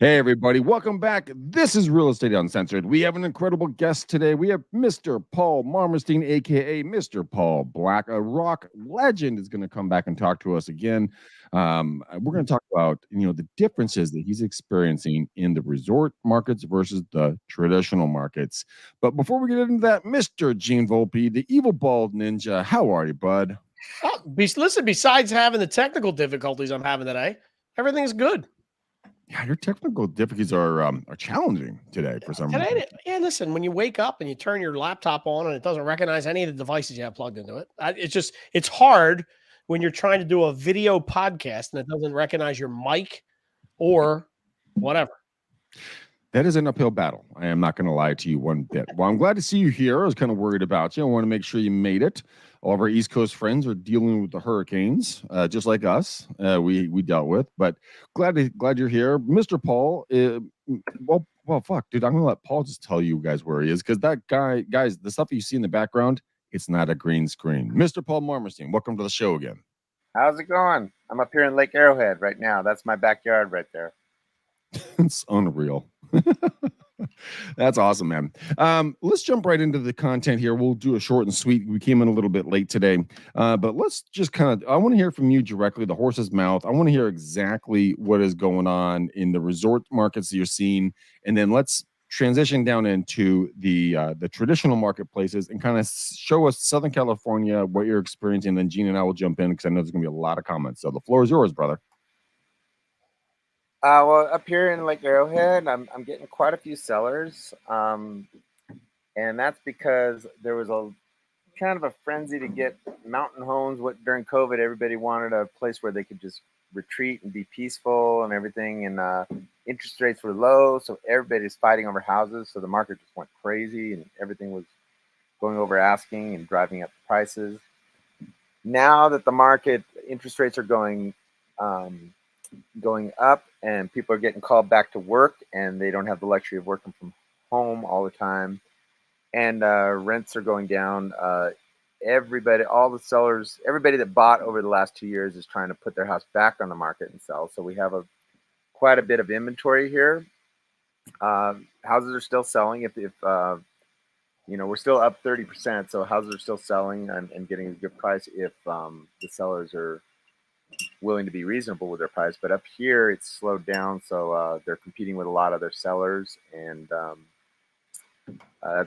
Hey, everybody. Welcome back. This is Real Estate Uncensored. We have an incredible guest today. We have Mr. Paul Marmerstein, a.k.a. Mr. Paul Black. A rock legend is going to come back and talk to us again. We're going to talk about, the differences that he's experiencing in the resort markets versus the traditional markets. But before we get into that, Mr. Gene Volpe, the evil bald ninja, how are you, bud? Listen, besides having the technical difficulties I'm having today, everything's good. Yeah, your technical difficulties are challenging today for some reason. Yeah, listen, when you wake up and you turn your laptop on and it doesn't recognize any of the devices you have plugged into it, it's hard when you're trying to do a video podcast and it doesn't recognize your mic or whatever. That is an uphill battle. I am not going to lie to you one bit. Well, I'm glad to see you here. I was kind of worried about you. I want to make sure you made it. All of our East Coast friends are dealing with the hurricanes, just like us. We dealt with, but glad you're here, Mr. Paul. Well, fuck, dude. I'm gonna let Paul just tell you guys where he is because that guys, the stuff you see in the background, it's not a green screen. Mr. Paul Marmerstein, welcome to the show again. How's it going? I'm up here in Lake Arrowhead right now. That's my backyard right there. It's unreal. That's awesome, man. Let's jump right into the content here. We'll do a short and sweet. We came in a little bit late today, but let's just I want to hear from you directly, the horse's mouth. I want to hear exactly what is going on in the resort markets that you're seeing, and then let's transition down into the traditional marketplaces and kind of show us Southern California, what you're experiencing. Then Gene and I will jump in because I know there's going to be a lot of comments. So the floor is yours, brother. Well, up here in Lake Arrowhead, I'm getting quite a few sellers, and that's because there was a kind of a frenzy to get mountain homes. What during COVID, everybody wanted a place where they could just retreat and be peaceful and everything. And interest rates were low, so everybody's fighting over houses. So the market just went crazy, and everything was going over asking and driving up the prices. Now that the market interest rates are going up and people are getting called back to work and they don't have the luxury of working from home all the time, and rents are going down, all the sellers, everybody that bought over the last 2 years is trying to put their house back on the market and sell. So we have quite a bit of inventory here. Houses are still selling. If we're still up 30%, so houses are still selling and getting a good price if the sellers are willing to be reasonable with their price. But up here it's slowed down, so they're competing with a lot of their sellers, and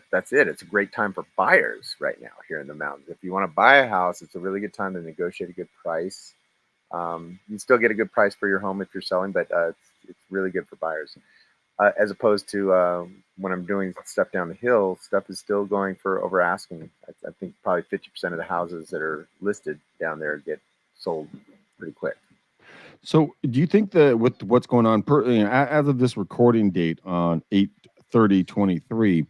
that's it. It's a great time for buyers right now here in the mountains. If you want to buy a house, it's a really good time to negotiate a good price. You still get a good price for your home if you're selling, but it's really good for buyers, as opposed to when I'm doing stuff down the hill. Stuff is still going for over asking. I think probably 50% of the houses that are listed down there get sold pretty quick. So, do you think that with what's going on as of this recording date on 8/30/23,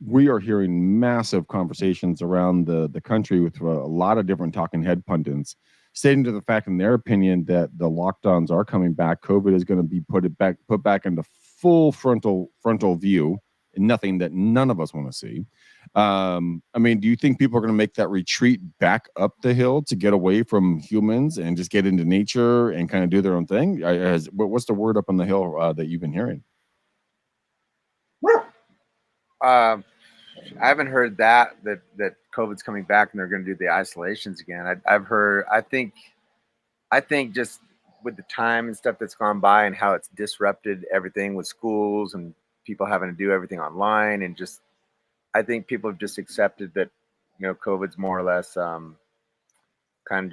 we are hearing massive conversations around the country with a lot of different talking head pundits stating to the fact, in their opinion, that the lockdowns are coming back. COVID is going to be put back into full frontal view, and nothing that none of us want to see. Do you think people are going to make that retreat back up the hill to get away from humans and just get into nature and kind of do their own thing? What's the word up on the hill that you've been hearing? I haven't heard that COVID's coming back and they're going to do the isolations again. I've heard. I think just with the time and stuff that's gone by and how it's disrupted everything with schools and people having to do everything online, and just I think people have just accepted that COVID's more or less kind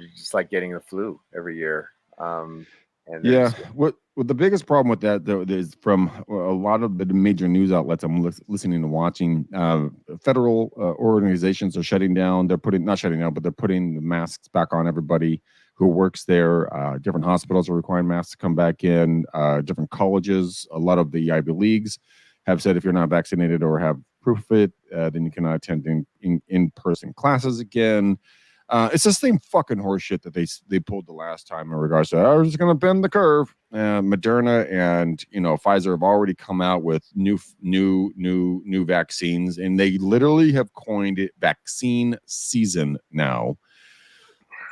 of just like getting the flu every year. What the biggest problem with that, though, is from a lot of the major news outlets I'm listening and watching. Federal organizations are shutting down. They're not shutting down, but they're putting the masks back on everybody who works there. Different hospitals are requiring masks to come back in. Different colleges, a lot of the Ivy Leagues have said if you're not vaccinated or have proof of it, then you cannot attend in-person classes again. It's the same fucking horseshit that they pulled the last time in regards to, we're just going to bend the curve. Moderna and Pfizer have already come out with new vaccines, and they literally have coined it vaccine season now.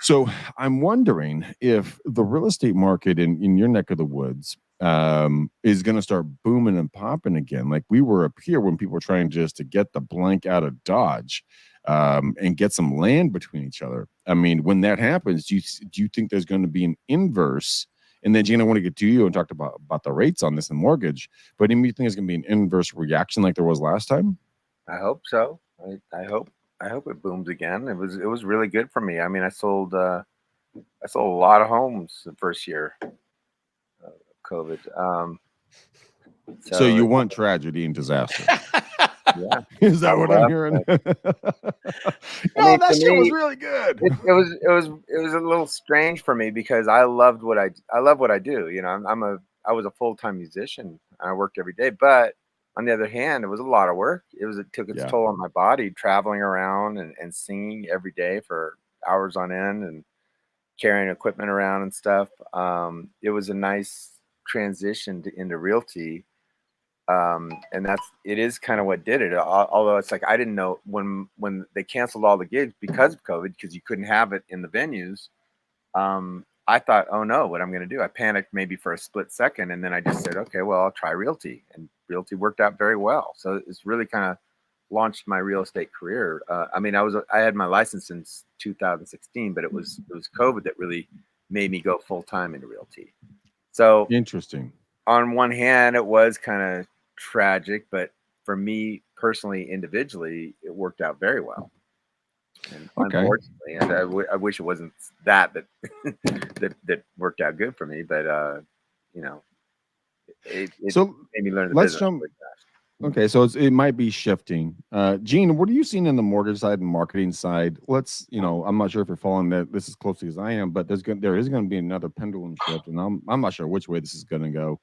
So I'm wondering if the real estate market in your neck of the woods, is going to start booming and popping again. Like we were up here when people were trying just to get the blank out of Dodge and get some land between each other. I mean, when that happens, do you think there's going to be an inverse? And then, Gene, I want to get to you and talk about the rates on this and mortgage. But do you think there's going to be an inverse reaction like there was last time? I hope so. I hope it booms again. It was really good for me. I mean, I sold a lot of homes the first year of COVID. So you want tragedy and disaster. Yeah. Is that what I'm hearing? That shit was really good. It was a little strange for me because I love what I do. You know, I was a full-time musician. I worked every day, but on the other hand, it was a lot of work. It took its toll on my body, traveling around and singing every day for hours on end and carrying equipment around and stuff. It was a nice transition into realty. And it is kind of what did it. Although it's like I didn't know when they canceled all the gigs because of COVID, because you couldn't have it in the venues. I thought, oh no, what I'm going to do? I panicked maybe for a split second, and then I just said, okay, well, I'll try realty, and realty worked out very well. So it's really kind of launched my real estate career. I mean, I had my license since 2016, but it was COVID that really made me go full time into realty. So interesting. On one hand, it was kind of tragic, but for me personally, individually, it worked out very well. And unfortunately, and I wish it wasn't that worked out good for me, but you know, it made me learn the business. Okay, so it might be shifting. Gene, what are you seeing in the mortgage side and marketing side? I'm not sure if you're following that this as closely as I am, but there is going to be another pendulum shift, and I'm not sure which way this is going to go.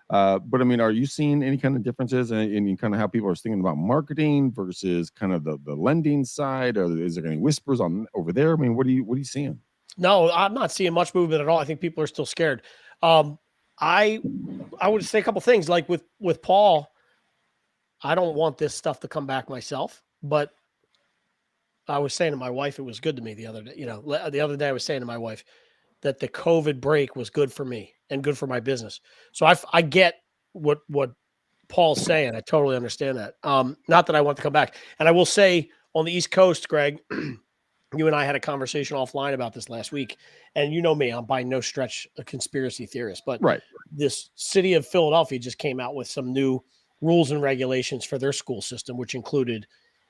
But I mean, are you seeing any kind of differences in kind of how people are thinking about marketing versus kind of the lending side? Or is there any whispers on over there? I mean, what are you seeing? No, I'm not seeing much movement at all. I think people are still scared. I would say a couple things like with Paul. I don't want this stuff to come back myself, but I was saying to my wife, it was good to me the other day. You know, the other day I was saying to my wife that the COVID break was good for me and good for my business. So I get what Paul's saying. I totally understand that. Not that I want to come back. And I will say on the East Coast, Greg, you and I had a conversation offline about this last week. And you know me, I'm by no stretch a conspiracy theorist, but this city of Philadelphia just came out with some new rules and regulations for their school system, which included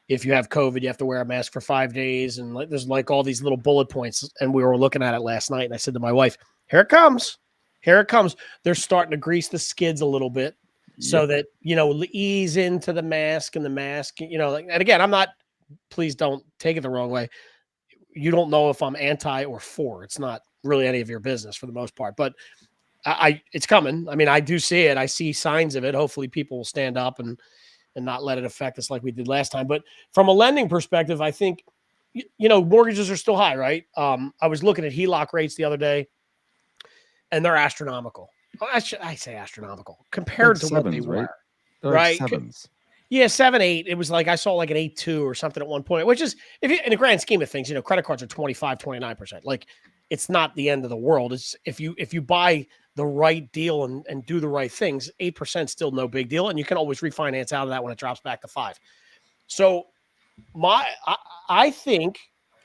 if you have COVID, you have to wear a mask for 5 days. And there's like all these little bullet points. And we were looking at it last night. And I said to my wife, here it comes. Here it comes. They're starting to grease the skids a little bit so that, ease into the mask and and again, please don't take it the wrong way. You don't know if I'm anti or for. It's not really any of your business for the most part, but it's coming. I mean, I do see it. I see signs of it. Hopefully people will stand up and not let it affect us like we did last time. But from a lending perspective, I think, mortgages are still high, right? I was looking at HELOC rates the other day, and they're astronomical. I say astronomical compared to what they were. Right? Sevens. Yeah, 7, 8. It was like I saw like an 8.2 or something at one point, which is, if you, in the grand scheme of things, credit cards are 25, 29%. Like, it's not the end of the world. It's if you buy the right deal and do the right things, 8% still no big deal, and you can always refinance out of that when it drops back to 5. So I think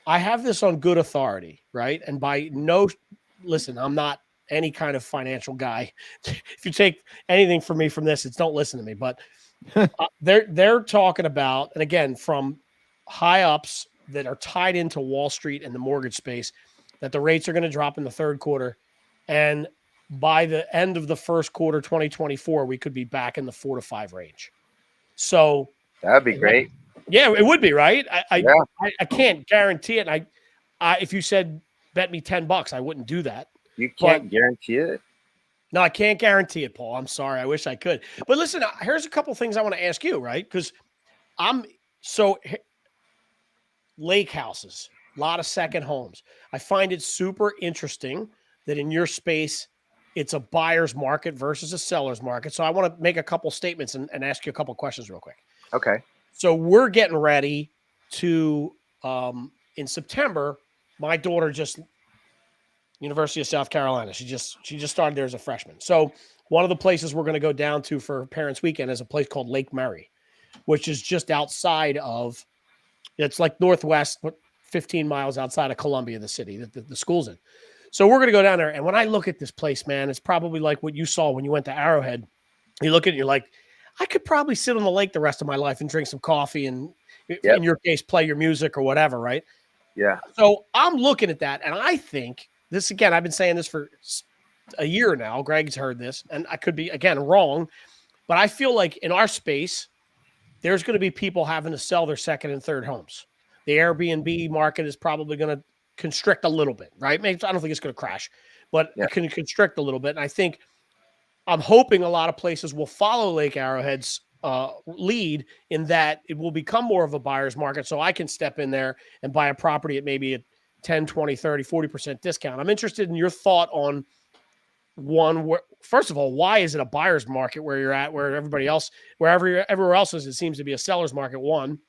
I have this on good authority, right? And listen, I'm not any kind of financial guy. If you take anything from me from this, it's don't listen to me. But they're talking about, and again, from high ups that are tied into Wall Street and the mortgage space, that the rates are going to drop in the third quarter, and by the end of the first quarter 2024, we could be back in the 4 to 5 range. So that'd be great. Yeah, it would be, right? I can't guarantee it. If you said bet me $10, I wouldn't do that. You can't guarantee it? No, I can't guarantee it, Paul. I'm sorry. I wish I could. But listen, here's a couple things I want to ask you, right? Because lake houses, a lot of second homes. I find it super interesting that in your space, it's a buyer's market versus a seller's market. So I want to make a couple statements and ask you a couple questions real quick. Okay. So we're getting ready to, in September, my daughter just University of South Carolina. She just started there as a freshman. So one of the places we're going to go down to for Parents Weekend is a place called Lake Murray, which is just outside of, it's like northwest, but 15 miles outside of Columbia, the city that the school's in. So we're going to go down there. And when I look at this place, man, it's probably like what you saw when you went to Arrowhead. You look at it, you're like, I could probably sit on the lake the rest of my life and drink some coffee and, in your case, play your music or whatever, right? Yeah. So I'm looking at that, and I think this, again, I've been saying this for a year now. Greg's heard this, and I could be, again, wrong, but I feel like in our space, there's going to be people having to sell their second and third homes. The Airbnb market is probably going to constrict a little bit, right? Maybe, I don't think it's going to crash, but it can constrict a little bit. And I think I'm hoping a lot of places will follow Lake Arrowhead's lead in that it will become more of a buyer's market. So I can step in there and buy a property at maybe a 10, 20, 30, 40% discount. I'm interested in your thought on first of all, why is it a buyer's market where you're at, where everybody else, everywhere else is, it seems to be a seller's market? One,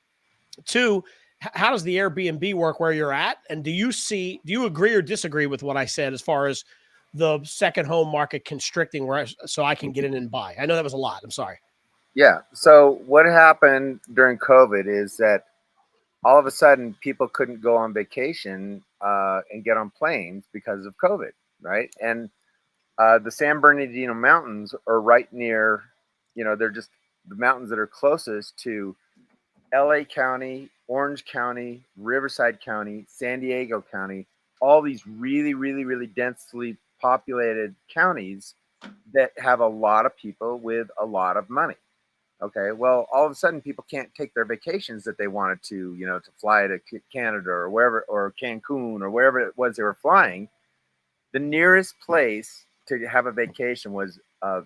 two, how does the Airbnb work where you're at? And do you agree or disagree with what I said as far as the second home market constricting so I can get in and buy? I know that was a lot. I'm sorry. Yeah. So what happened during COVID is that all of a sudden people couldn't go on vacation and get on planes because of COVID, right? And the San Bernardino Mountains are right near, they're just the mountains that are closest to LA County, Orange County, Riverside County, San Diego County, all these really, really, really densely populated counties that have a lot of people with a lot of money. Okay, well, all of a sudden people can't take their vacations that they wanted to, to fly to Canada or wherever, or Cancun or wherever it was they were flying. The nearest place to have a vacation was the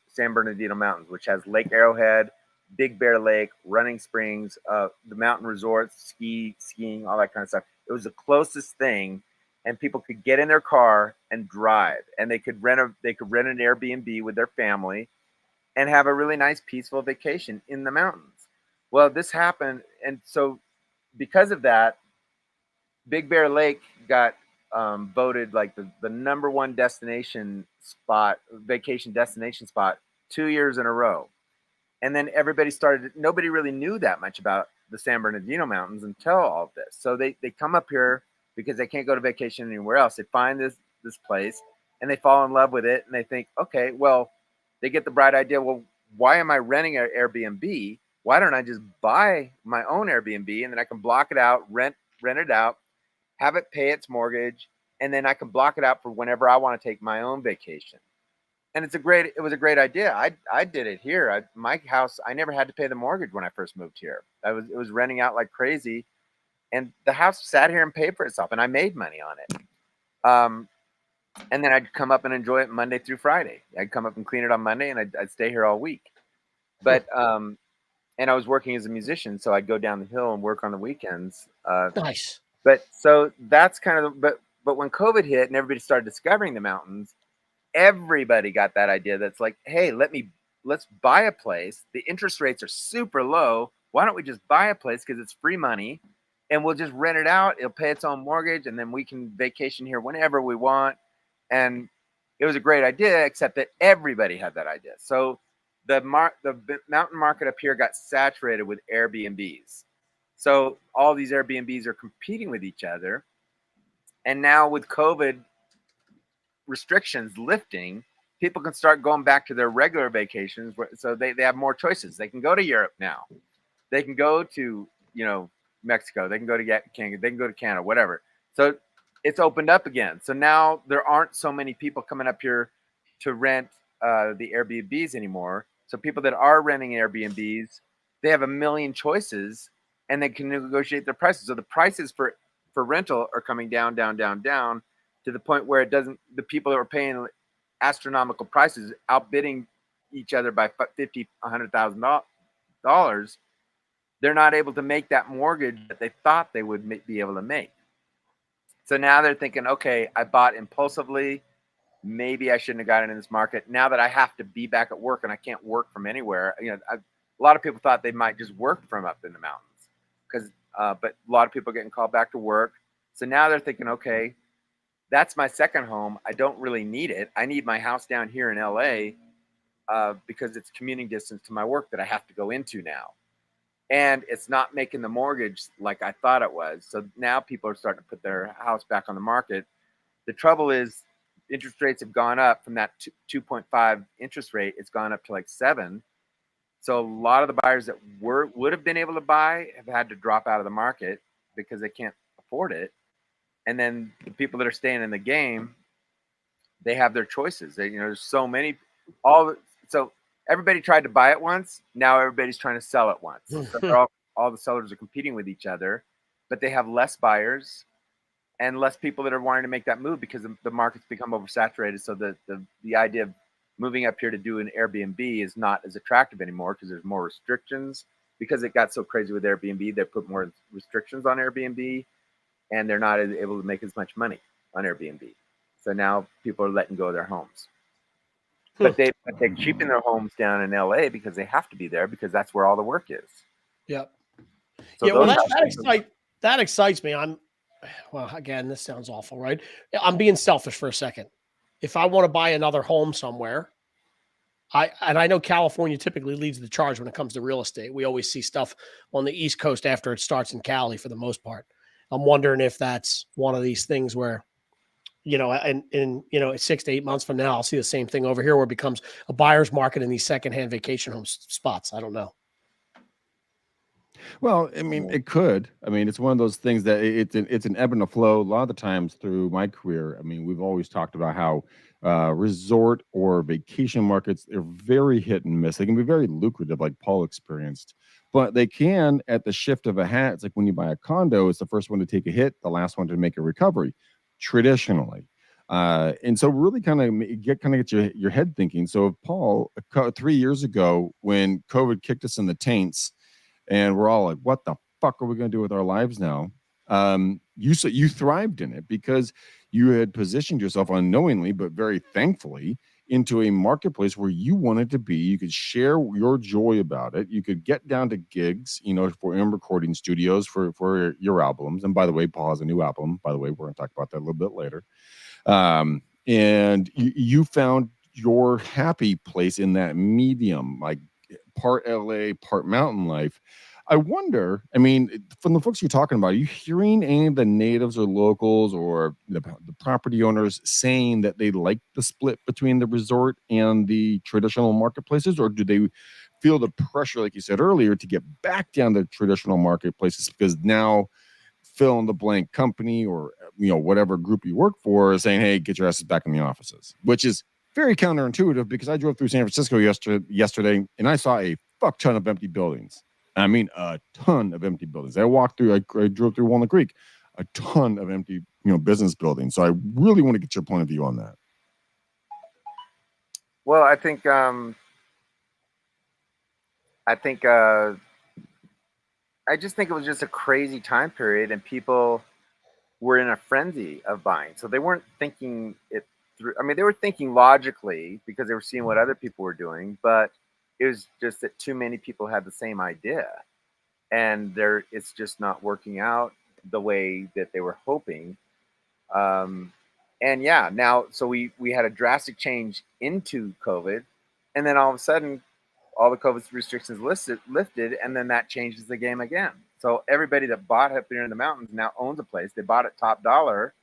San Bernardino Mountains, which has Lake Arrowhead, Big Bear Lake, Running Springs, the mountain resorts, skiing, all that kind of stuff. It was the closest thing, and people could get in their car and drive, and they could rent an Airbnb with their family and have a really nice, peaceful vacation in the mountains. Well, this happened, and so because of that, Big Bear Lake got voted like the number one vacation destination spot 2 years in a row. And then nobody really knew that much about the San Bernardino Mountains until all of this. So they come up here because they can't go to vacation anywhere else. They find this place and they fall in love with it, and they think, okay, well, they get the bright idea, well, why am I renting an Airbnb? Why don't I just buy my own Airbnb, and then I can block it out, rent it out, have it pay its mortgage, and then I can block it out for whenever I want to take my own vacation. And it was a great idea. I did it here. My house, I never had to pay the mortgage when I first moved here. It was renting out like crazy, and the house sat here and paid for itself, and I made money on it. And then I'd come up and enjoy it Monday through Friday. I'd come up and clean it on Monday, and I'd stay here all week. But and I was working as a musician, so I'd go down the hill and work on the weekends. Nice. But so that's kind of but when COVID hit and everybody started discovering the mountains, everybody got that idea. That's like, hey, let's buy a place. The interest rates are super low. Why don't we just buy a place because it's free money, and we'll just rent it out. It'll pay its own mortgage, and then we can vacation here whenever we want. And it was a great idea, except that everybody had that idea. So the mountain market up here got saturated with Airbnbs. So all these Airbnbs are competing with each other. And now with COVID restrictions lifting, people can start going back to their regular vacations. So they have more choices. They can go to Europe now. They can go to, Mexico. They can go to Canada. They can go to Canada, whatever. So it's opened up again. So now there aren't so many people coming up here to rent the Airbnbs anymore. So people that are renting Airbnbs, they have a million choices, and they can negotiate their prices. So the prices for rental are coming down, down, down, down, to the point where the people that were paying astronomical prices, outbidding each other by $50,000, $100,000, they're not able to make that mortgage that they thought they would be able to make. So now they're thinking, okay, I bought impulsively. Maybe I shouldn't have gotten in this market. Now that I have to be back at work and I can't work from anywhere, a lot of people thought they might just work from up in the mountains, but a lot of people are getting called back to work. So now they're thinking, okay, that's my second home. I don't really need it. I need my house down here in LA because it's commuting distance to my work that I have to go into now. And it's not making the mortgage like I thought it was. So now people are starting to put their house back on the market. The trouble is interest rates have gone up from that 2.5 interest rate. It's gone up to like 7. So a lot of the buyers that would have been able to buy have had to drop out of the market because they can't afford it. And then the people that are staying in the game, they have their choices. There's so many. So everybody tried to buy it once. Now everybody's trying to sell it once. So all the sellers are competing with each other, but they have less buyers and less people that are wanting to make that move because the market's become oversaturated. So the idea of moving up here to do an Airbnb is not as attractive anymore because there's more restrictions. Because it got so crazy with Airbnb, they put more restrictions on Airbnb, and they're not able to make as much money on Airbnb. So now people are letting go of their homes. But they're keeping their homes down in LA because they have to be there because that's where all the work is. Yep. So yeah, well, that excites me. Well, again, this sounds awful, right? I'm being selfish for a second. If I want to buy another home somewhere, I know California typically leads the charge when it comes to real estate. We always see stuff on the East Coast after it starts in Cali for the most part. I'm wondering if that's one of these things where, in 6 to 8 months from now, I'll see the same thing over here where it becomes a buyer's market in these secondhand vacation home spots. I don't know. Well, I mean, it could. I mean, it's one of those things that it's an ebb and a flow. A lot of the times through my career, I mean, we've always talked about how resort or vacation markets are very hit and miss. They can be very lucrative, like Paul experienced, but they can, at the shift of a hat, it's like when you buy a condo, it's the first one to take a hit, the last one to make a recovery, traditionally. And so really kind of get your head thinking. So if Paul, 3 years ago, when COVID kicked us in the taints, and we're all like, what the fuck are we going to do with our lives now? You thrived in it because you had positioned yourself unknowingly, but very thankfully, into a marketplace where you wanted to be. You could share your joy about it. You could get down to gigs, for recording studios for your albums. And by the way, Paul has a new album. By the way, we're going to talk about that a little bit later. And you found your happy place in that medium, like part LA, part mountain life. I wonder, I mean, from the folks you're talking about, are you hearing any of the natives or locals or the property owners saying that they like the split between the resort and the traditional marketplaces? Or do they feel the pressure, like you said earlier, to get back down to traditional marketplaces because now fill in the blank company or, whatever group you work for is saying, hey, get your asses back in the offices, which is very counterintuitive because I drove through San Francisco yesterday and I saw a fuck ton of empty buildings. I mean, a ton of empty buildings. I drove through Walnut Creek, a ton of empty, business buildings. So I really want to get your point of view on that. Well, I think I just think it was just a crazy time period and people were in a frenzy of buying. So they weren't thinking it through. I mean, they were thinking logically because they were seeing what other people were doing, but it was just that too many people had the same idea and it's just not working out the way that they were hoping. And yeah, now, so we had a drastic change into COVID, and then all of a sudden all the COVID restrictions lifted, and then that changes the game again. So everybody that bought up here in the mountains now owns a place. They bought it top dollar,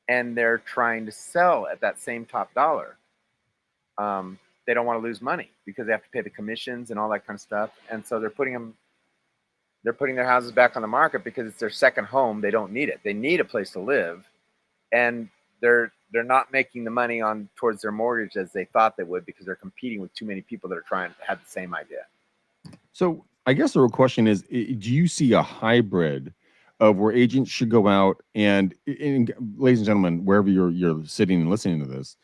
and they're trying to sell at that same top dollar. They don't want to lose money because they have to pay the commissions and all that kind of stuff. And so they're putting their houses back on the market because it's their second home. They don't need it. They need a place to live, and they're not making the money towards their mortgage as they thought they would because they're competing with too many people that are trying to have the same idea. So I guess the real question is, do you see a hybrid of where agents should go out and ladies and gentlemen, wherever you're sitting and listening to this,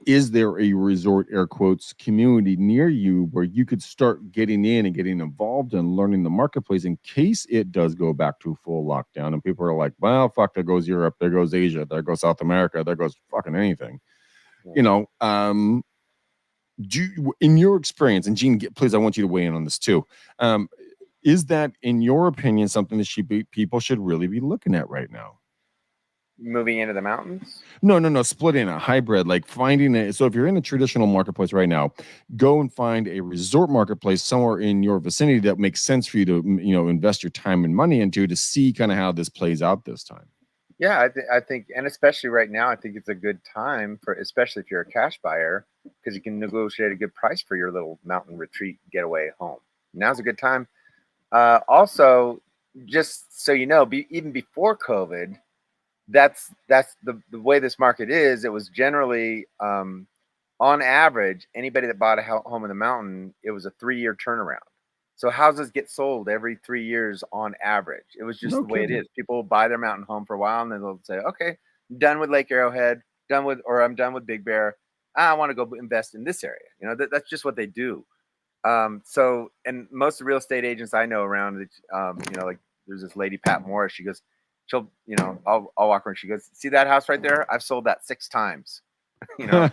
is there a resort, air quotes, community near you where you could start getting in and getting involved and learning the marketplace in case it does go back to full lockdown and people are like, well, fuck, there goes Europe, there goes Asia, there goes South America, there goes fucking anything. Yeah. In your experience, and Gene, please, I want you to weigh in on this too. Is that, in your opinion, something that people should really be looking at right now? moving into the mountains? No, splitting a hybrid, like finding it. So if you're in a traditional marketplace right now, go and find a resort marketplace somewhere in your vicinity that makes sense for you to, invest your time and money into to see kind of how this plays out this time. Yeah, I think, and especially right now, I think it's a good time for, especially if you're a cash buyer, because you can negotiate a good price for your little mountain retreat getaway home. Now's a good time. Also, just so you know, even before COVID, that's the way this market is. It was generally, on average, anybody that bought a home in the mountain, it was a 3-year turnaround. So houses get sold every 3 years on average. It was just the way it is. People will buy their mountain home for a while, and then they'll say, okay, I'm done with Lake Arrowhead, I'm done with Big Bear. I want to go invest in this area. That's just what they do. So, and most of the real estate agents I know around, like there's this lady, Pat Morris, she goes, I'll walk her and she goes, see that house right there? I've sold that 6 times, and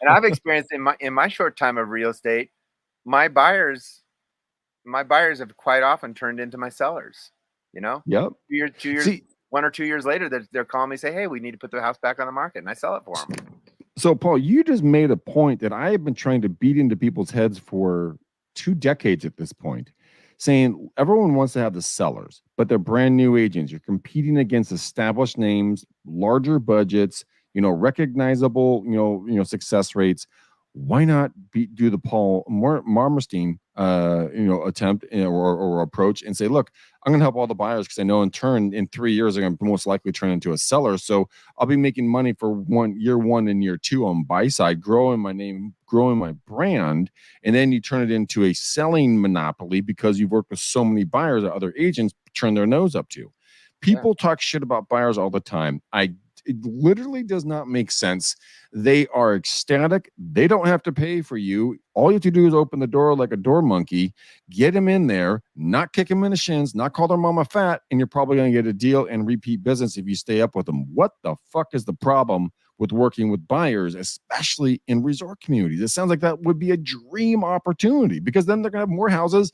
I've experienced in my short time of real estate, my buyers have quite often turned into my sellers. Yep. 2 years, 1 or 2 years later, they're calling me, say, hey, we need to put the house back on the market, and I sell it for them. So, Paul, you just made a point that I have been trying to beat into people's heads for 2 decades at this point, saying everyone wants to have the sellers, but they're brand new agents. You're competing against established names, larger budgets, recognizable, success rates. Why not do the Paul Marmerstein, attempt or approach and say, look, I'm going to help all the buyers because I know in turn in 3 years, they're going to most likely turn into a seller. So I'll be making money for year 1 and year 2 on buy side, growing my name, growing my brand. And then you turn it into a selling monopoly because you've worked with so many buyers that other agents turn their nose up to. People talk shit about buyers all the time. It literally does not make sense. They are ecstatic. They don't have to pay for you. All you have to do is open the door like a door monkey, get them in there, not kick them in the shins, not call their mama fat, and you're probably going to get a deal and repeat business if you stay up with them. What the fuck is the problem with working with buyers, especially in resort communities? It sounds like that would be a dream opportunity because then they're going to have more houses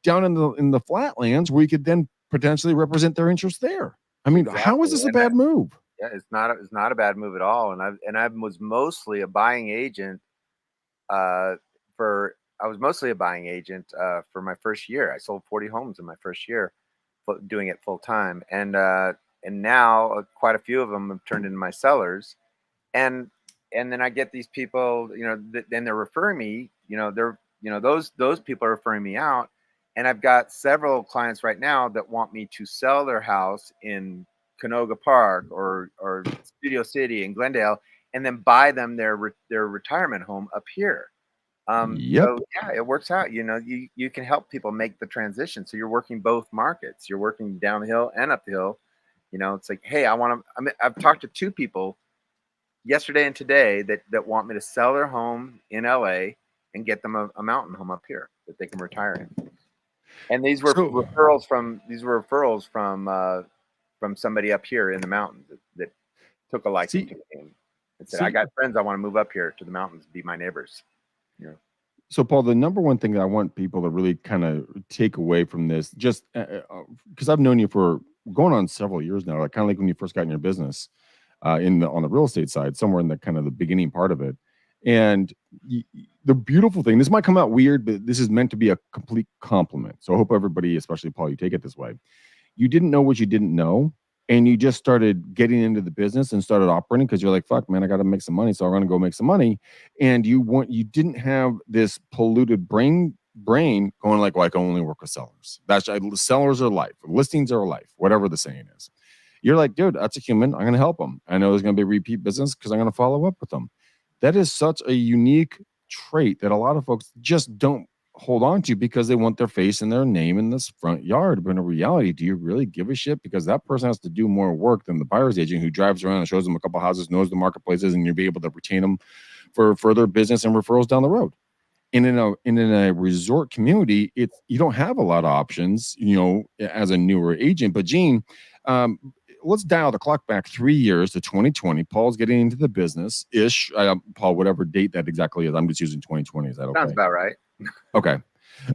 down in the flatlands where you could then potentially represent their interests there. I mean, exactly. How is this a bad move? Yeah, it's not a bad move at all. And I was mostly a buying agent for my first year. I sold 40 homes in my first year, doing it full time. And now quite a few of them have turned into my sellers. And then I get these people, then they're referring me, those people are referring me out. And I've got several clients right now that want me to sell their house in Canoga Park or Studio City in Glendale, and then buy them their retirement home up here. So yeah, it works out. You can help people make the transition. So you're working both markets. You're working down the hill and up the hill. It's like, hey, I've talked to 2 people yesterday and today that want me to sell their home in LA and get them a mountain home up here that they can retire in. And these were referrals from somebody up here in the mountains that took a liking to me and said, I got friends I want to move up here to the mountains, be my neighbors. So, Paul, the number one thing that I want people to really kind of take away from this, just because I've known you for going on several years now, like kind of like when you first got in your business on the real estate side, somewhere in the kind of the beginning part of it. And the beautiful thing, this might come out weird, but this is meant to be a complete compliment. So I hope everybody, especially Paul, you take it this way. You didn't know what you didn't know, and you just started getting into the business and started operating because you're like, fuck, man, I got to make some money, so I'm going to go make some money. And you didn't have this polluted brain going like, well, I can only work with sellers. Sellers are life, listings are life, whatever the saying is. You're like, dude, that's a human. I'm going to help them. I know there's going to be repeat business because I'm going to follow up with them. That is such a unique trait that a lot of folks just don't hold on to because they want their face and their name in this front yard. But in reality, do you really give a shit? Because that person has to do more work than the buyer's agent who drives around and shows them a couple houses, knows the marketplaces, and you'll be able to retain them for further business and referrals down the road. And in a resort community, you don't have a lot of options, as a newer agent. But Gene, let's dial the clock back 3 years to 2020. Paul's getting into the business-ish. Paul, whatever date that exactly is, I'm just using 2020. Is that okay? Sounds about right. Okay.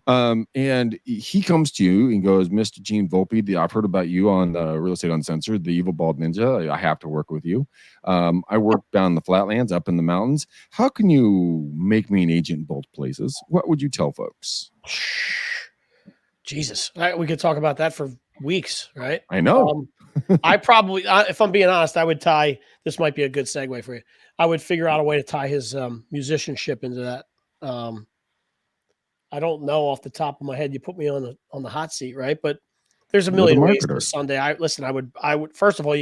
And he comes to you and goes, Mr. Gene Volpe, I've heard about you on Real Estate Uncensored, the Evil Bald Ninja. I have to work with you. I work down in the flatlands, up in the mountains. How can you make me an agent in both places? What would you tell folks? Jesus, we could talk about that for weeks, right? I know. I probably, if I'm being honest, I would tie, this might be a good segue for you. I would figure out a way to tie his musicianship into that. I don't know off the top of my head. You put me on the hot seat, right? But there's a million ways to Sunday. I would first of all,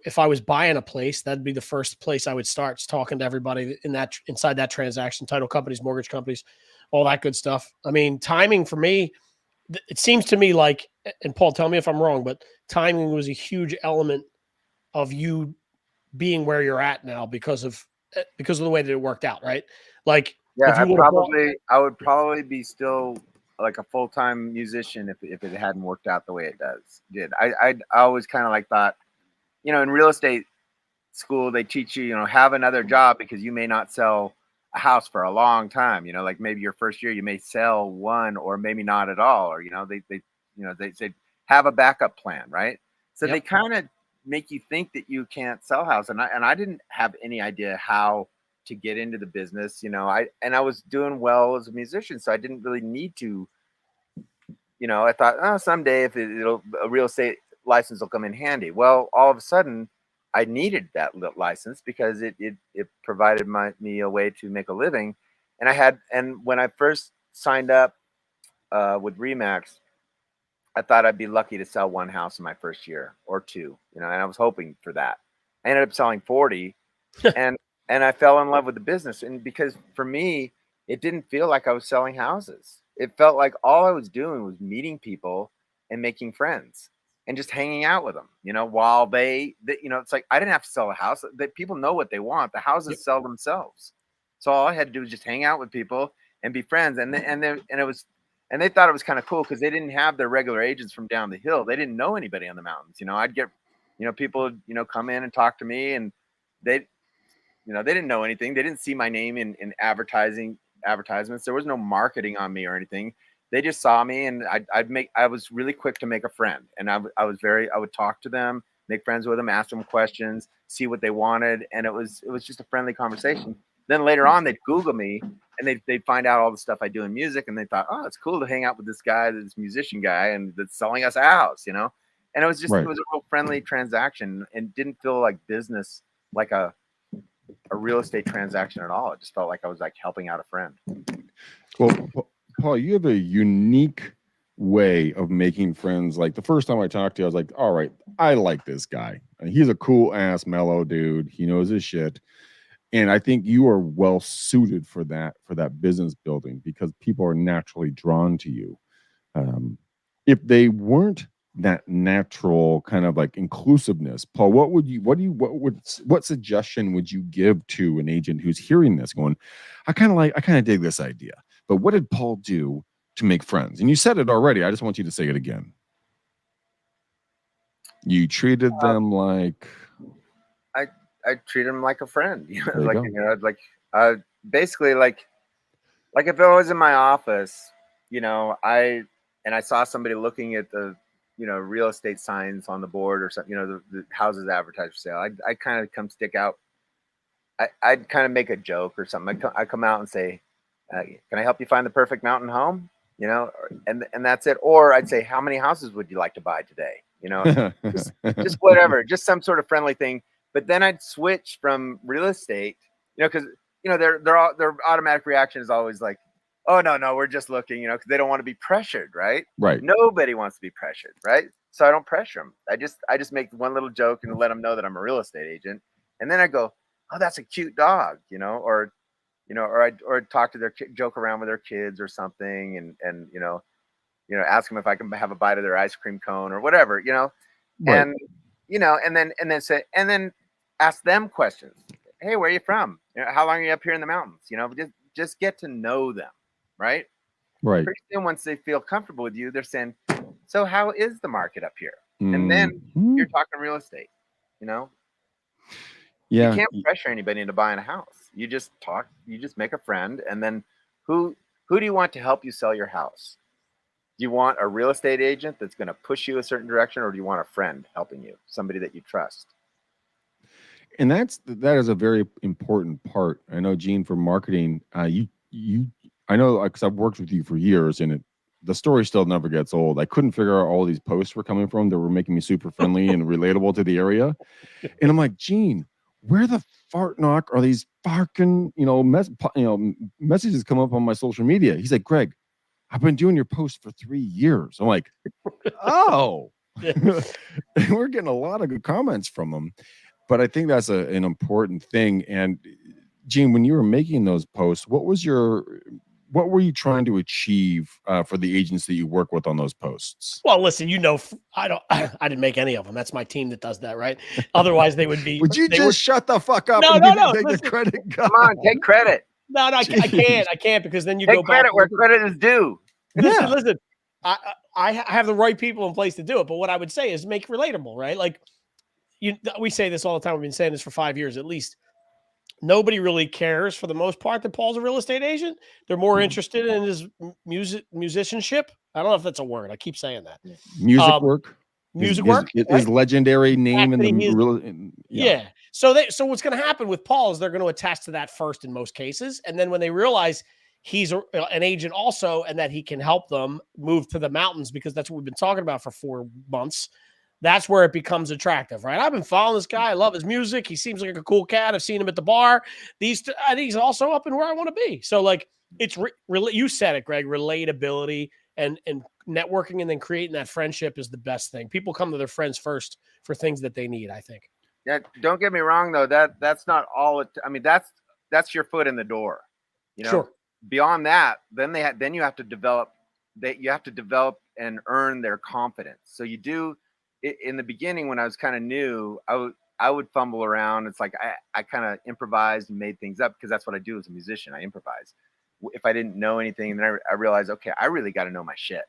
if I was buying a place, that'd be the first place I would start talking to everybody inside that transaction, title companies, mortgage companies, all that good stuff. I mean, timing for me, it seems to me like, and Paul, tell me if I'm wrong, but timing was a huge element of you being where you're at now because of the way that it worked out, right? Like, yeah, if you I would probably be still like a full-time musician if it hadn't worked out the way it did. I always kind of like thought, in real estate school they teach you, have another job because you may not sell a house for a long time. Like maybe your first year you may sell one or maybe not at all, or they say have a backup plan, right? So they kind of make you think that you can't sell house, and I didn't have any idea how to get into the business. I was doing well as a musician, so I didn't really need to. I thought, oh, someday if a real estate license will come in handy. Well, all of a sudden I needed that license because it provided me a way to make a living. And when I first signed up with Remax, I thought I'd be lucky to sell one house in my first year or two, and I was hoping for that. I ended up selling 40 and I fell in love with the business. And because for me, it didn't feel like I was selling houses. It felt like all I was doing was meeting people and making friends and just hanging out with them, while it's like I didn't have to sell a house. That people know what they want. The houses sell themselves. So all I had to do was just hang out with people and be friends. And they thought it was kind of cool because they didn't have their regular agents from down the hill. They didn't know anybody on the mountains. I'd get, people, come in and talk to me, and they didn't know anything. They didn't see my name in advertisements. There was no marketing on me or anything. They just saw me, and I was really quick to make a friend. And I would talk to them, make friends with them, ask them questions, see what they wanted. And it was just a friendly conversation. Then later on, they'd Google me and they'd find out all the stuff I do in music. And they thought, oh, it's cool to hang out with this guy, this musician guy, and that's selling us a house, And it was just, It was a real friendly transaction and didn't feel like business, like a real estate transaction at all. It just felt like I was like helping out a friend. Well, Paul, you have a unique way of making friends. Like the first time I talked to you, I was like, all right, I like this guy. He's a cool ass mellow dude. He knows his shit. And I think you are well suited for that business building because people are naturally drawn to you. If they weren't that natural kind of like inclusiveness, Paul, what suggestion would you give to an agent who's hearing this going, I kind of dig this idea, but what did Paul do to make friends? And you said it already. I just want you to say it again. You treated them like I treated them like a friend, basically like if I was in my office, I saw somebody looking at the real estate signs on the board or something, the houses advertised for sale. I kind of come stick out. I'd kind of make a joke or something. I come out and say, can I help you find the perfect mountain home? And that's it. Or I'd say, how many houses would you like to buy today? Just whatever, just some sort of friendly thing. But then I'd switch from real estate, because their automatic reaction is always like, oh no, we're just looking, because they don't want to be pressured, right? Right. Nobody wants to be pressured, right? So I don't pressure them. I just make one little joke and let them know that I'm a real estate agent, and then I go, oh, that's a cute dog, or I'd talk to joke around with their kids or something, and ask them if I can have a bite of their ice cream cone or whatever, Right. and then ask them questions. Hey, where are you from? How long are you up here in the mountains? Just get to know them, right? Right. Pretty soon, once they feel comfortable with you, they're saying, so how is the market up here? And then you're talking real estate, Yeah. You can't pressure anybody into buying a house. You just talk, you just make a friend, and then who Who do you want to help you sell your house? Do you want a real estate agent that's going to push you a certain direction, or do you want a friend helping you, somebody that you trust? And that is a very important part. I know, Gene, for marketing, I know, because I've worked with you for years, and the story still never gets old. I couldn't figure out all these posts were coming from that were making me super friendly and relatable to the area, and I'm like, Gene, where the fart knock are these fucking messages come up on my social media? He's like, Greg, I've been doing your posts for 3 years. I'm like, oh, we're getting a lot of good comments from them. But I think that's an important thing. And Gene, when you were making those posts, what were you trying to achieve for the agents that you work with on those posts? Well, listen, I didn't make any of them. That's my team that does that, right? Otherwise, they would be. Would you just shut the fuck up no, and take listen, the credit? Come on, take credit. No, I can't because then you take go credit back where credit is due. Listen. I have the right people in place to do it, but what I would say is make it relatable, right? Like we say this all the time. We've been saying this for 5 years at least. Nobody really cares for the most part that Paul's a real estate agent. They're more interested in his musicianship. I don't know if that's a word. I keep saying that. Music work. His legendary name in the yeah. So what's going to happen with Paul is they're going to attach to that first in most cases, and then when they realize he's an agent also, and that he can help them move to the mountains, because that's what we've been talking about for 4 months. That's where it becomes attractive, right? I've been following this guy. I love his music. He seems like a cool cat. I've seen him at the bar. I think he's also up in where I want to be. So, like, it's you said it, Greg. Relatability and networking, and then creating that friendship is the best thing. People come to their friends first for things that they need, I think. Yeah, don't get me wrong though. That's not all. I mean, that's your foot in the door. Sure. Beyond that, then you have to develop. You have to develop and earn their confidence. So you do. In the beginning, when I was kind of new, I would fumble around. It's like I kind of improvised and made things up, because that's what I do as a musician. I improvise. If I didn't know anything, then I realized, okay, I really got to know my shit,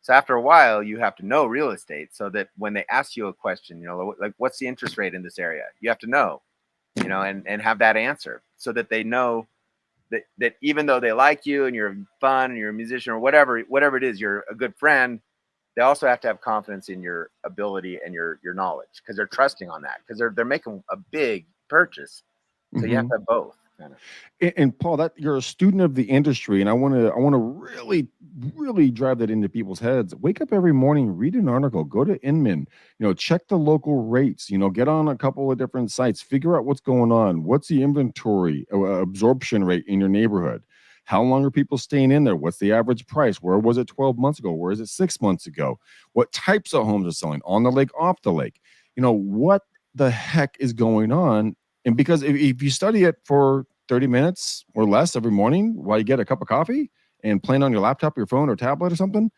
So after a while, you have to know real estate, so that when they ask you a question, like what's the interest rate in this area, you have to know, and have that answer, so that they know that even though they like you and you're fun and you're a musician or whatever it is, you're a good friend. They also have to have confidence in your ability and your knowledge, because they're trusting on that, because they're making a big purchase. So you have to have both. And Paul, that you're a student of the industry, and I want to really, really drive that into people's heads. Wake up every morning, read an article, go to Inman, check the local rates, get on a couple of different sites, figure out what's going on, what's the inventory absorption rate in your neighborhood. How long are people staying in there? What's the average price? Where was it 12 months ago? Where is it 6 months ago? What types of homes are selling on the lake, off the lake? What the heck is going on? And because if you study it for 30 minutes or less every morning while you get a cup of coffee and playing on your laptop, your phone, or tablet or something,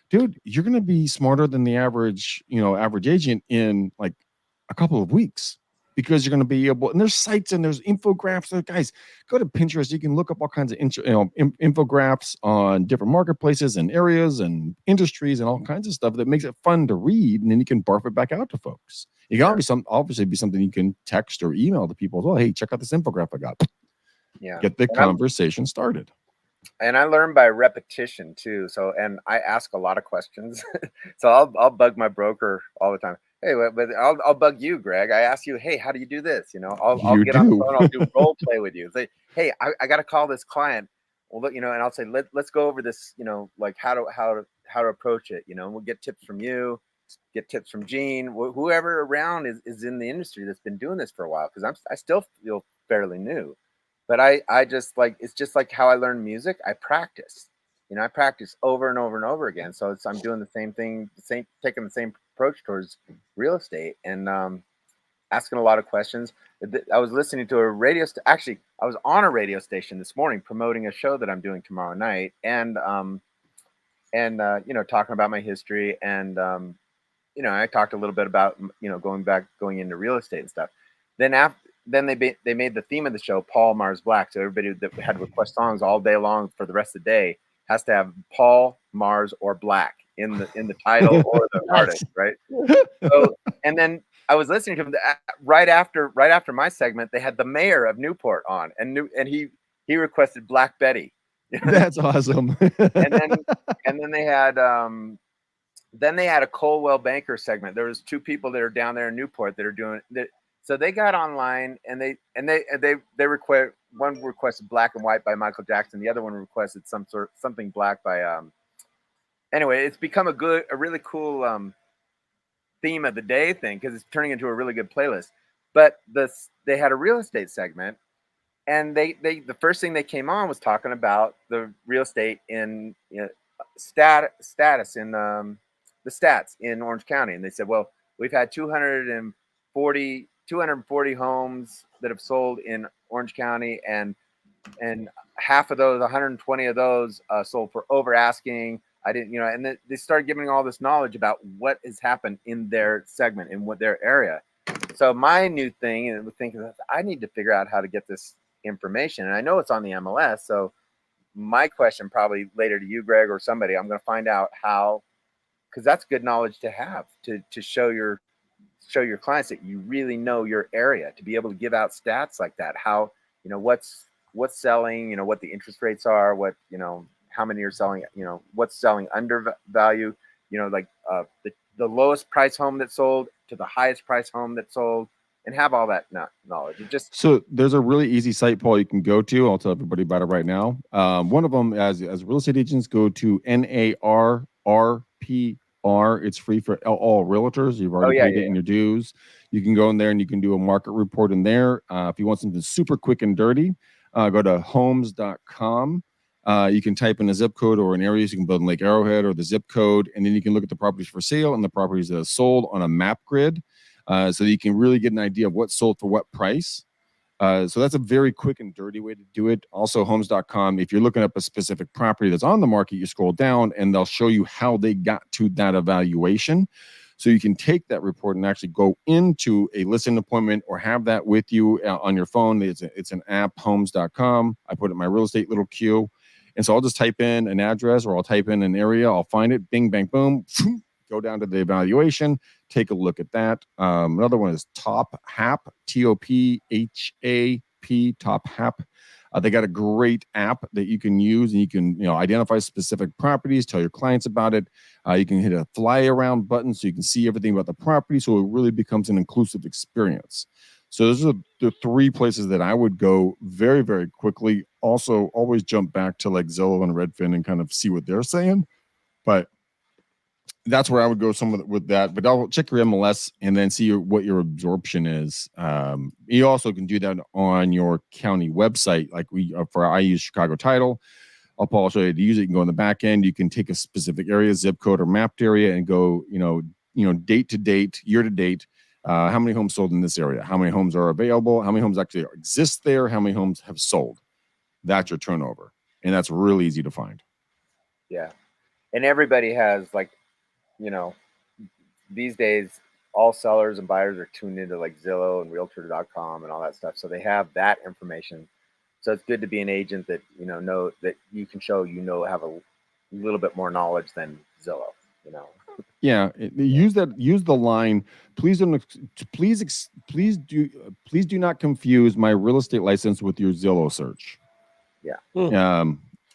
dude, you're going to be smarter than the average agent in like a couple of weeks. Because you're going to be able, and there's sites and there's infographics. So guys, go to Pinterest. You can look up all kinds of infographics on different marketplaces and areas and industries and all kinds of stuff that makes it fun to read, and then you can barf it back out to folks. It can obviously be something you can text or email to people as well. Hey, check out this infographic I got. Yeah, get the conversation started. And I learned by repetition too. So, and I ask a lot of questions. So I'll bug my broker all the time. Hey, but I'll bug you, Greg. I ask you, hey, how do you do this? I'll get on the phone. I'll do role play with you. Say, hey, I got to call this client. Well, and I'll say, let's go over this. Like how to approach it. And we'll get tips from you, get tips from Gene, whoever around is in the industry that's been doing this for a while. Because I still feel fairly new, but I just like, it's just like how I learn music. I practice. I practice over and over and over again. So I'm doing the same thing, taking the same approach towards real estate, and asking a lot of questions. I was listening to a radio actually I was on a radio station this morning promoting a show that I'm doing tomorrow night, and talking about my history, and I talked a little bit about going into real estate and stuff. Then they made the theme of the show Paul, Mars, Black. So everybody that had request songs all day long for the rest of the day has to have Paul, Mars, or Black in the title or the artist, right? So, and then I was listening to him right after my segment. They had the mayor of Newport on, and he requested Black Betty. That's awesome. and then they had a Coldwell Banker segment. There was two people that are down there in Newport that are doing that. So they got online and they requested Black and White by Michael Jackson. The other one requested something black by anyway, it's become a really cool theme of the day thing because it's turning into a really good playlist. But they had a real estate segment, and the first thing they came on was talking about the real estate in status in the stats in Orange County. And they said, well, we've had 240 homes that have sold in Orange County, and half of those, 120 of those, sold for over asking. I didn't, and they started giving all this knowledge about what has happened in their segment, in what their area. So my new thing, and thinking, I need to figure out how to get this information. And I know it's on the MLS. So my question probably later to you, Greg, or somebody, I'm going to find out how, because that's good knowledge to have to show your clients that you really know your area, to be able to give out stats like that. How, what's selling, what the interest rates are, what, how many are selling, what's selling under value, like the lowest price home that sold to the highest price home that sold, and have all that knowledge. So there's a really easy site, Paul, you can go to. I'll tell everybody about it right now. One of them, as real estate agents, go to NARRPR. It's free for all realtors. You've already paid it in your dues. You can go in there and you can do a market report in there. If you want something super quick and dirty, go to homes.com. You can type in a zip code or an area. So you can build in Lake Arrowhead or the zip code, and then you can look at the properties for sale and the properties that are sold on a map grid, so that you can really get an idea of what sold for what price. So that's a very quick and dirty way to do it. Also, homes.com, if you're looking up a specific property that's on the market, you scroll down and they'll show you how they got to that evaluation. So you can take that report and actually go into a listing appointment or have that with you on your phone. It's an app, homes.com. I put it in my real estate little queue. And so I'll just type in an address or I'll type in an area. I'll find it. Bing, bang, boom. Go down to the evaluation. Take a look at that. Another one is Top Hap, TOPHAP, Top Hap. They got a great app that you can use, and you can identify specific properties, tell your clients about it. You can hit a fly around button so you can see everything about the property, so it really becomes an inclusive experience. So those are the three places that I would go very, very quickly. Also, always jump back to like Zillow and Redfin and kind of see what they're saying. But that's where I would go with that. But I'll check your MLS and then see what your absorption is. You also can do that on your county website. Like I use Chicago Title. I'll show you how to use it. You can go on the back end. You can take a specific area, zip code or mapped area, and go, date to date, year to date. How many homes sold in this area? How many homes are available? How many homes actually exist there? How many homes have sold? That's your turnover. And that's really easy to find. Yeah. And everybody has these days, all sellers and buyers are tuned into like Zillow and Realtor.com and all that stuff. So they have that information. So it's good to be an agent that, know that you can show, have a little bit more knowledge than Zillow, Yeah, use the line. Please do not confuse my real estate license with your Zillow search. Yeah.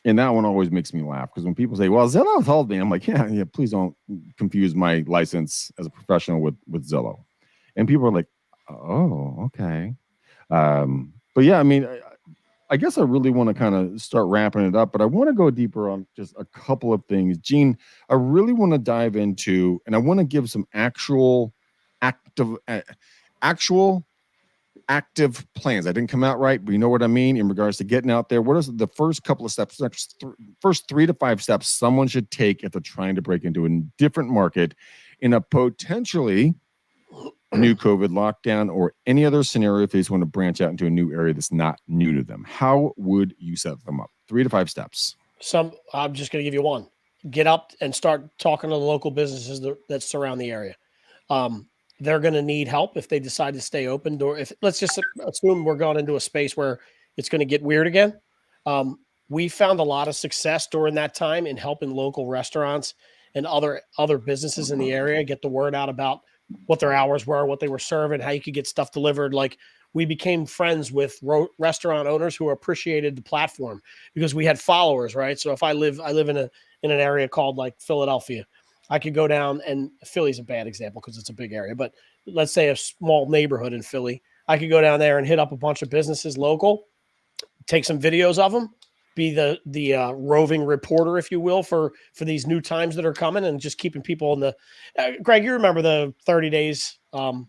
And that one always makes me laugh because when people say, "Well, Zillow told me," I'm like, "Yeah, please don't confuse my license as a professional with Zillow." And people are like, "Oh, okay." But yeah, I mean, I guess I really want to kind of start wrapping it up, but I want to go deeper on just a couple of things. Gene, I really want to dive into, and I want to give some actual active plans. I didn't come out right, but you know what I mean in regards to getting out there. What is the first couple of steps, first 3 to 5 steps someone should take if they're trying to break into a different market in a potentially new COVID lockdown or any other scenario if they just want to branch out into a new area that's not new to them? How would you set them up? 3 to 5 steps. I'm just going to give you one. Get up and start talking to the local businesses that surround the area. They're going to need help if they decide to stay open. Let's just assume we're going into a space where it's going to get weird again. We found a lot of success during that time in helping local restaurants and other businesses in the area get the word out about what their hours were, what they were serving, how you could get stuff delivered. Like we became friends with restaurant owners who appreciated the platform because we had followers, right? So if I live in an area called like Philadelphia, I could go down, and Philly's a bad example because it's a big area, but let's say a small neighborhood in Philly, I could go down there and hit up a bunch of businesses local, take some videos of them, be the roving reporter, if you will, for these new times that are coming, and just keeping people in the. Greg, you remember the 30 days of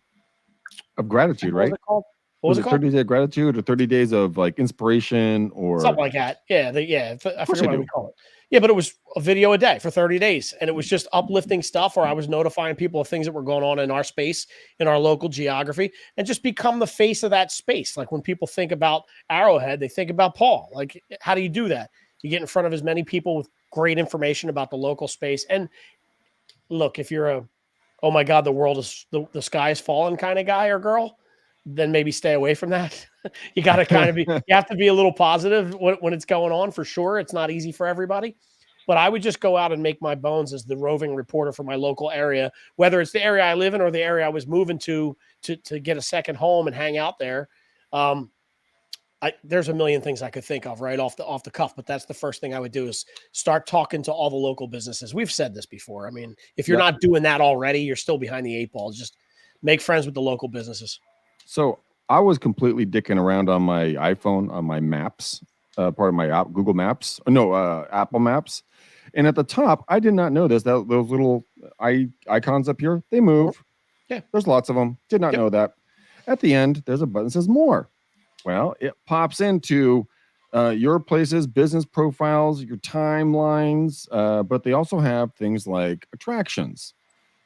gratitude, right? What was it called? What was it called? 30 days of gratitude or 30 days of like inspiration or something like that. Yeah, I forget what we call it. Yeah, but it was a video a day for 30 days. And it was just uplifting stuff where I was notifying people of things that were going on in our space, in our local geography, and just become the face of that space. Like when people think about Arrowhead, they think about Paul. Like, how do you do that? You get in front of as many people with great information about the local space. And look, if you're a, oh my God, the world is, the sky is falling kind of guy or girl, then maybe stay away from that. You got to kind of be, you have to be a little positive when it's going on, for sure. It's not easy for everybody, but I would just go out and make my bones as the roving reporter for my local area, whether it's the area I live in or the area I was moving to get a second home and hang out there. There's a million things I could think of right off the cuff, but that's the first thing I would do is start talking to all the local businesses. We've said this before. I mean, if you're not doing that already, you're still behind the eight ball. Just make friends with the local businesses. So I was completely dicking around on my iPhone, on my maps, part of my app, Google Maps. No, Apple Maps. And at the top, I did not know this, that those little icons up here, they move. Yeah. There's lots of them. Did not know that. At the end, there's a button that says more. Well, it pops into your places, business profiles, your timelines, but they also have things like attractions.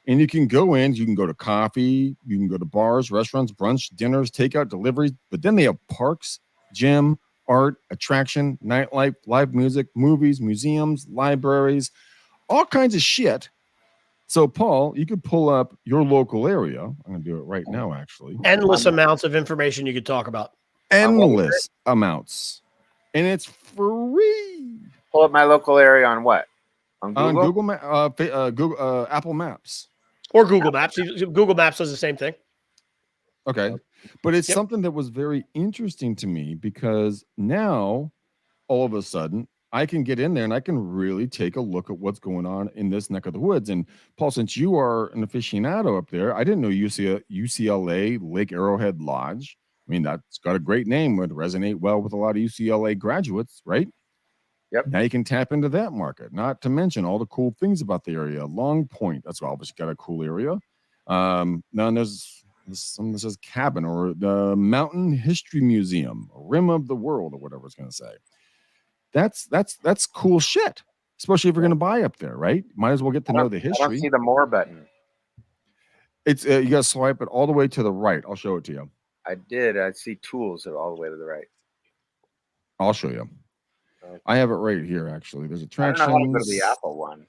And you can go in, you can go to coffee, you can go to bars, restaurants, brunch, dinners, takeout, deliveries, but then they have parks, gym, art, attraction, nightlife, live music, movies, museums, libraries, all kinds of shit. So, Paul, you could pull up your local area. I'm going to do it right now, actually. Endless amounts of information you could talk about. Endless amounts. And it's free. Pull up my local area on what? On Google? Google Apple Maps. Or Google Maps. Google Maps does the same thing. Okay. But it's something that was very interesting to me because now, all of a sudden, I can get in there and I can really take a look at what's going on in this neck of the woods. And Paul, since you are an aficionado up there, I didn't know UCLA Lake Arrowhead Lodge. I mean, that's got a great name, would resonate well with a lot of UCLA graduates, right? Yep. Now you can tap into that market, not to mention all the cool things about the area. Long Point, that's obviously got a cool area. Now there's something that says cabin or the Mountain History Museum, Rim of the World, or whatever it's going to say. That's cool shit, especially if you're going to buy up there, right? Might as well get to know the history. I don't see the more button. It's you got to swipe it all the way to the right. I'll show it to you. I did. I see tools all the way to the right. I'll show you. I have it right here, actually. There's attractions. I don't know how to go to the Apple one.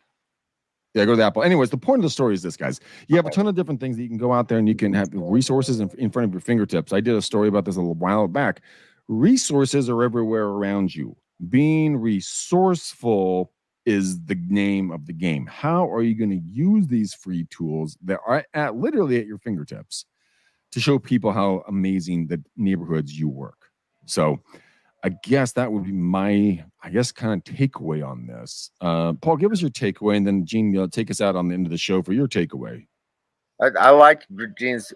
Yeah, go to the Apple. Anyways, the point of the story is this, guys. You have a ton of different things that you can go out there and you can have resources in front of your fingertips. I did a story about this a little while back. Resources are everywhere around you. Being resourceful is the name of the game. How are you going to use these free tools that are literally at your fingertips to show people how amazing the neighborhoods you work? So I guess that would be my, kind of takeaway on this. Paul, give us your takeaway, and then Gene, take us out on the end of the show for your takeaway. I like Gene's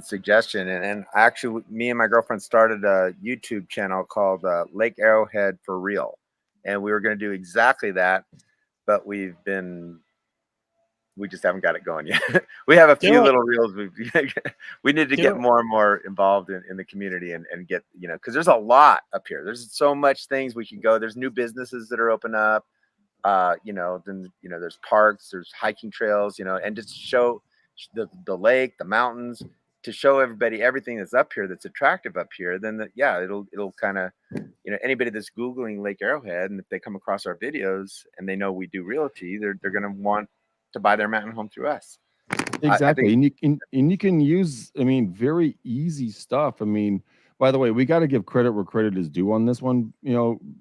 suggestion, and actually, me and my girlfriend started a YouTube channel called Lake Arrowhead for Real, and we were going to do exactly that, but we just haven't got it going yet. We have a few little reels. We need to get more and more involved in the community and get, because there's a lot up here. There's so much things we can go. There's new businesses that are open up. Then there's parks, there's hiking trails, and just show the lake, the mountains, to show everybody everything that's up here that's attractive up here. Then it'll kind of, anybody that's Googling Lake Arrowhead, and if they come across our videos and they know we do realty, they're going to want to buy their mountain home through us. Exactly. And you can use, very easy stuff. By the way, we got to give credit where credit is due on this one,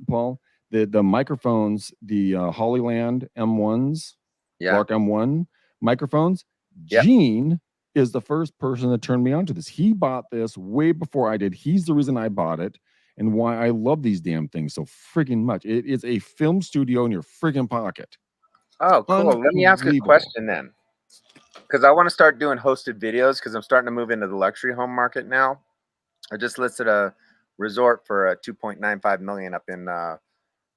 Paul. The microphones, the Hollyland M1s, Clark M1 microphones, Gene is the first person that turned me on to this. He bought this way before I did. He's the reason I bought it and why I love these damn things so freaking much. It is a film studio in your friggin' pocket. Oh, cool. Let me ask a question then, because I want to start doing hosted videos because I'm starting to move into the luxury home market now. I just listed a resort for $2.95 million up in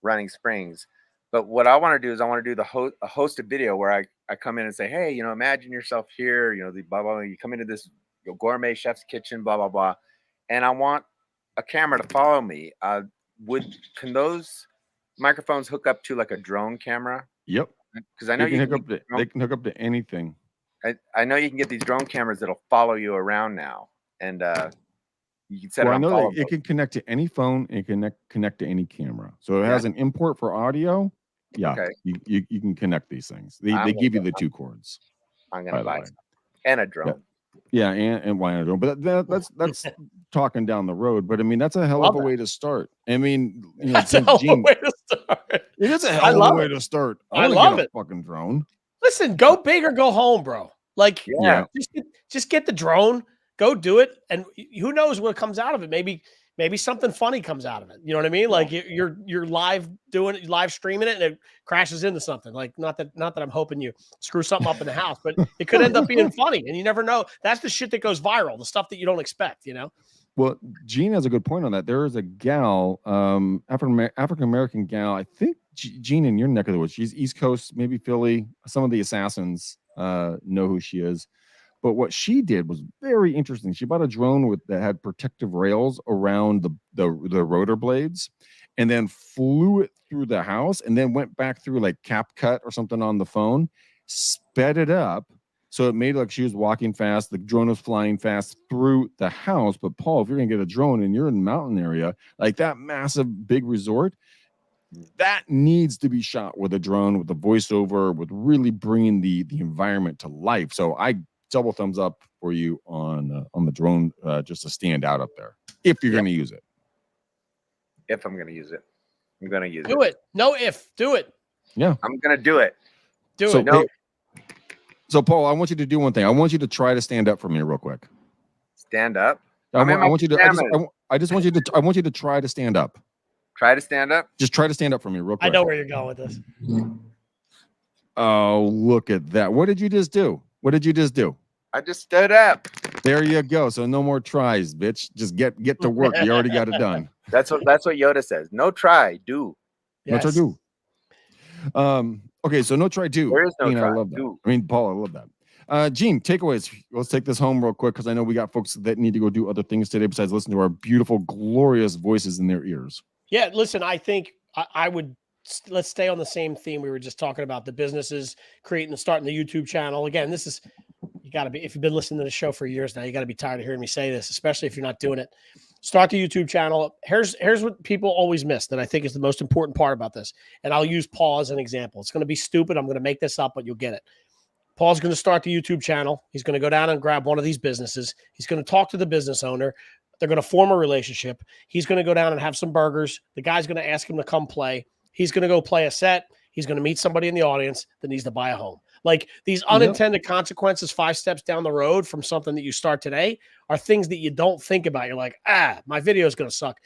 Running Springs. But what I want to do is I want to do a hosted video where I come in and say, hey, imagine yourself here, the blah, blah, blah. You come into this gourmet chef's kitchen, blah, blah, blah. And I want a camera to follow me. Can those microphones hook up to like a drone camera? Yep. Because I know they can hook up to anything. I know you can get these drone cameras that'll follow you around now. And you can set it on I know follow that it can connect to any phone and connect to any camera. So it has an import for audio. Yeah, okay. You can connect these things. They give you the 2 cords. I'm gonna buy some. And a drone. Yeah, and why not a drone? But that's talking down the road. But I mean, that's a hell of a way to start. I mean, that's a hell of a way to start. It is a hell of a way to start. I love it. Fucking drone. Listen, go big or go home, bro. Like, just get the drone, go do it, and who knows what comes out of it? Maybe something funny comes out of it. You know what I mean? Like you're live streaming it, and it crashes into something. Like not that I'm hoping you screw something up in the house, but it could end up being funny, and you never know. That's the shit that goes viral, the stuff that you don't expect. Well, Gene has a good point on that. There is a gal, African American gal. I think Gene in your neck of the woods. She's East Coast, maybe Philly. Some of the assassins know who she is. But what she did was very interesting. She bought a drone that had protective rails around the rotor blades, and then flew it through the house, and then went back through like CapCut or something on the phone, sped it up. So it made like she was walking fast. The drone was flying fast through the house. But Paul, if you're gonna get a drone and you're in the mountain area, like that massive big resort, that needs to be shot with a drone, with the voiceover, with really bringing the environment to life. So I double thumbs up for you on the drone, just to stand out up there. If you're gonna use it. If I'm gonna use it, I'm gonna use it. Do it. No if. Do it. Yeah. I'm gonna do it. Do it. No. So, Paul, I want you to do one thing. I want you to try to stand up for me real quick. Stand up? I want you to try to stand up. Try to stand up? Just try to stand up for me real quick. I know where you're going with this. Oh, look at that. What did you just do? I just stood up. There you go. So no more tries, bitch. Just get to work. You already got it done. That's what Yoda says. No try, do. Yes. No try, do. Okay, so no try, do. There is no try, I love that. Do. I mean, Paul, I love that. Gene, takeaways. Let's take this home real quick because I know we got folks that need to go do other things today besides listen to our beautiful, glorious voices in their ears. Yeah, listen, I think I would let's stay on the same theme we were just talking about, the businesses creating and starting the YouTube channel. Again, this is, you got to be, if you've been listening to the show for years now, you got to be tired of hearing me say this, especially if you're not doing it. Start the YouTube channel. Here's what people always miss that I think is the most important part about this. And I'll use Paul as an example. It's going to be stupid. I'm going to make this up, but you'll get it. Paul's going to start the YouTube channel. He's going to go down and grab one of these businesses. He's going to talk to the business owner. They're going to form a relationship. He's going to go down and have some burgers. The guy's going to ask him to come play. He's going to go play a set. He's going to meet somebody in the audience that needs to buy a home. Like these unintended consequences 5 steps down the road from something that you start today are things that you don't think about. You're like, my video is going to suck.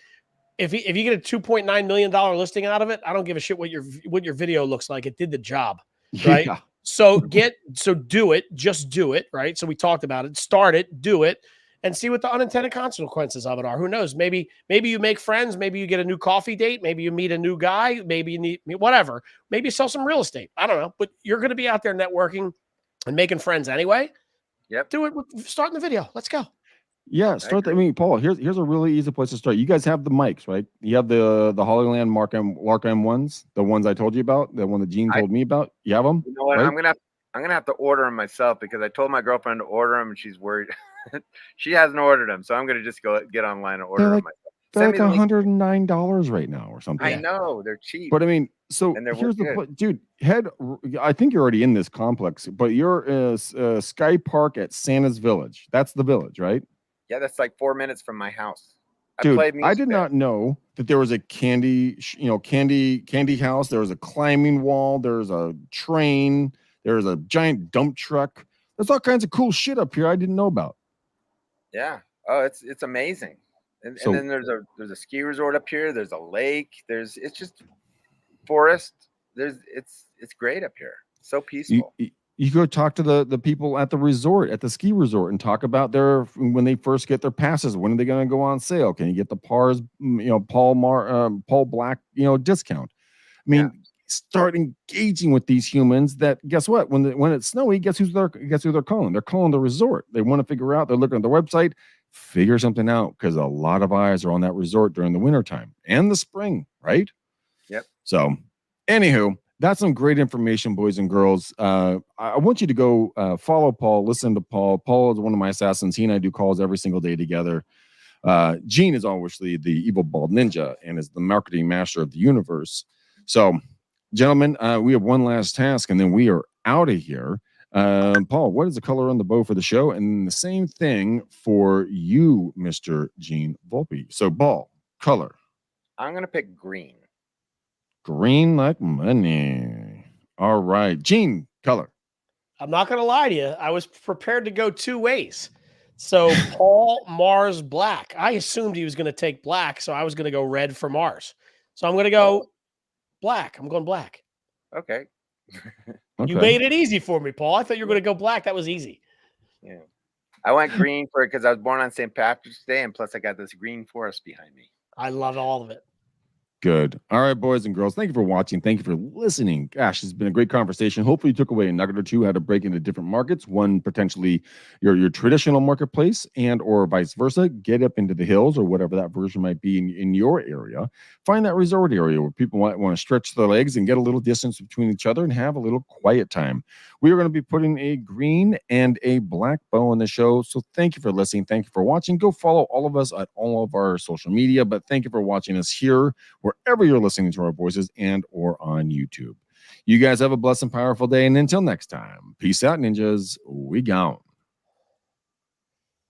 If you get a $2.9 million listing out of it, I don't give a shit what your video looks like. It did the job, right? Yeah. So do it. Just do it, right? So we talked about it. Start it, do it, and see what the unintended consequences of it are. Who knows? Maybe you make friends. Maybe you get a new coffee date. Maybe you meet a new guy. Maybe you need whatever. Maybe you sell some real estate. I don't know. But you're going to be out there networking and making friends anyway. Yep. Do it. Starting the video. Let's go. Yeah. Start. I mean, Paul, here's a really easy place to start. You guys have the mics, right? You have the Hollyland Lark M ones, the ones I told you about, the one that Gene told me about. You have them? You know what? Right? I'm gonna have to order them myself because I told my girlfriend to order them and she's worried. She hasn't ordered them, so I'm gonna just go get online and order them myself. They're like $109 right now or something. I know they're cheap, but I mean, so here's the dude. I think you're already in this complex, but you're Sky Park at Santa's Village. That's the village, right? Yeah, that's like 4 minutes from my house. Dude, I did not know that there was a candy house. There was a climbing wall. There's a train. There's a giant dump truck. There's all kinds of cool shit up here I didn't know about. Yeah. Oh, it's amazing. And then there's a ski resort up here. There's a lake. It's just forest. It's great up here. So peaceful. You go talk to the people at the resort, at the ski resort, and talk about when they first get their passes. When are they going to go on sale? Can you get the Paul Black discount? I mean, start engaging with these humans. That guess what? When it's snowy, guess who they're calling? They're calling the resort. They want to figure out. They're looking at the website, figure something out, because a lot of eyes are on that resort during the wintertime and the spring, right? Yep. So, anywho. That's some great information, boys and girls. I want you to go follow Paul, listen to Paul. Paul is one of my assassins. He and I do calls every single day together. Gene is obviously the evil bald ninja and is the marketing master of the universe. So, gentlemen, we have one last task, and then we are out of here. Paul, what is the color on the bow for the show? And the same thing for you, Mr. Gene Volpe. So, ball, color. I'm going to pick green. Green like money. All right. Gene, color. I'm not going to lie to you. I was prepared to go two ways. So Paul, Mars, black. I assumed he was going to take black, so I was going to go red for Mars. So I'm going to go black. I'm going black. Okay. You made it easy for me, Paul. I thought you were going to go black. That was easy. Yeah. I went green for it because I was born on St. Patrick's Day, and plus I got this green forest behind me. I love all of it. Good. All right, boys and girls. Thank you for watching. Thank you for listening. Gosh, it's been a great conversation. Hopefully you took away a nugget or two how to break into different markets. One, potentially your traditional marketplace, and or vice versa. Get up into the hills or whatever that version might be in your area. Find that resort area where people might want to stretch their legs and get a little distance between each other and have a little quiet time. We are going to be putting a green and a black bow on the show. So thank you for listening. Thank you for watching. Go follow all of us at all of our social media. But thank you for watching us here, wherever you're listening to our voices and or on YouTube. You guys have a blessed and powerful day. And until next time, peace out, ninjas. We gone.